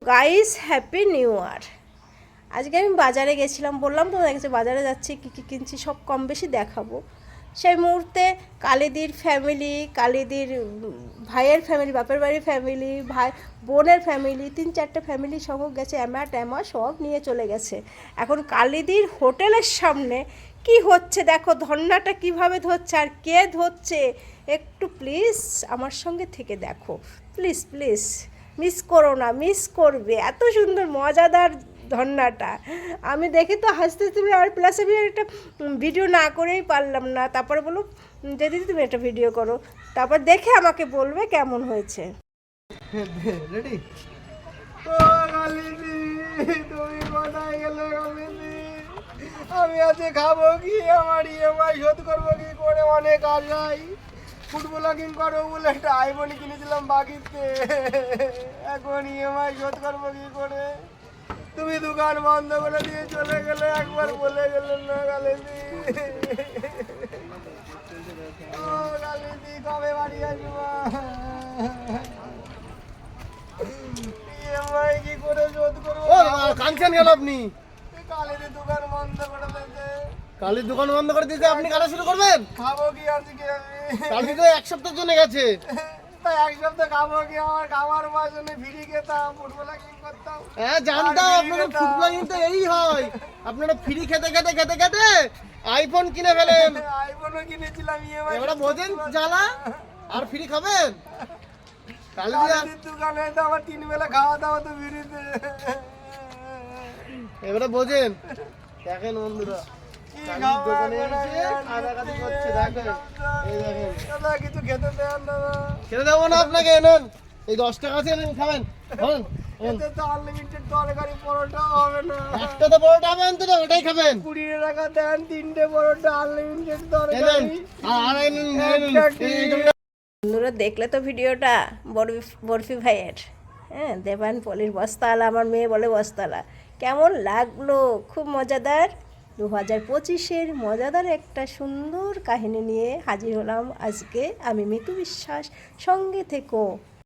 Guys happy new year. আজকে আমি বাজারে গেছিলাম, বললাম তো দেখছি বাজারে যাচ্ছি, কী কী কিনছি সব কম বেশি দেখাবো। সেই মুহূর্তে কালিদির ফ্যামিলি, কালিদির ভাইয়ের ফ্যামিলি, বাপের বাড়ির ফ্যামিলি, ভাই বোনের ফ্যামিলি, 3-4টে ফ্যামিলি সহ গেছে, ট্যামা সব নিয়ে চলে গেছে। এখন কালিদির হোটেলের সামনে কি হচ্ছে দেখো, ধর্নাটা কিভাবে ধরছে আর কে ধরছে, একটু প্লিজ আমার সঙ্গে থেকে দেখো, প্লিজ প্লিজ মিস করো না, মিস করবে, এত সুন্দর মজাদার ধর্নাটা। আমি দেখে তো হাসতে তুমি, আর প্লাস আমি একটা ভিডিও না করেই পারলাম না। তারপরে বলো যে দিদি তুমি একটা ভিডিও করো, তারপর দেখে আমাকে বলবে কেমন হয়েছে। রেডি? ও গালিদি, তুমি কোথায় গেলে গালিদি? আমি আজকে খাবো কি, আমার ইএমআই শোধ করবো কি করে, অনেক আশাই ফুটবলাকিং করবো বলে একটা আইফোন কিনেছিলাম বাকিতে, এখন ইএমআই শোধ করবো কি করে? তুমি দোকান বন্ধ করে দিয়ে চলে গেলে, একবার বলে গেলে না গালিদি? ও গালিদি, কবে বাড়ি আসবা? ইএমআই কি করে শোধ করবো? কাঁদছেন কেন আপনি? কালিদির দোকান বন্ধ করে দিয়েছে। কালির দোকান বন্ধ করে দিয়েছে, আপনি কাটা শুরু করবেন? খাবো কি আজকে আমি? কালকে তো এক সপ্তাহ জন্য গেছে। তাই এক সপ্তাহ খাবো কি? আমার খাবার বাসনে ফ্রি খেতাম, ফুটবলাকিং করতাম। হ্যাঁ জানতাম, আপনাদের ফুটবলাকিং তো এই হয়, আপনারা ফ্রি খেতে খেতে খেতে খেতে আইফোন কিনে ফেলেন। আইফোনও কিনেছিলাম ইএমআই। এবারে বোঝেন জ্বালা, আর ফ্রি খাবেন? কালিদির দোকানে তো আমার 3 বেলা খাওয়া দাওয়া তো ফ্রিতে। এবারে বোঝেন, দেখেন বন্ধুরা কিছু খেতে দেন দাদা। খেতে দেবো না আপনাকে, নেন এই 10 টাকা আছে, নেন খাবেন। আনলিমিটেড তরকারি, পরোটা হবে না, একটা তো পরোটা হবে অন্তত, ওটাই খাবেন। 20 টাকা দেন, 3টে পরোটা, আনলিমিটেড তরকারি। বন্ধুরা দেখলে তো ভিডিওটা বরফি ভাইয়ের, হ্যাঁ দেবান পলির বস্তালা, আমার মেয়ে বলে বস্তালা, কেমন লাগলো? খুব মজাদার। 2025-এর মজাদার একটা সুন্দর কাহিনী নিয়ে হাজির হলাম আজকে আমি, মিতু বিশ্বাস। সঙ্গে থেকো।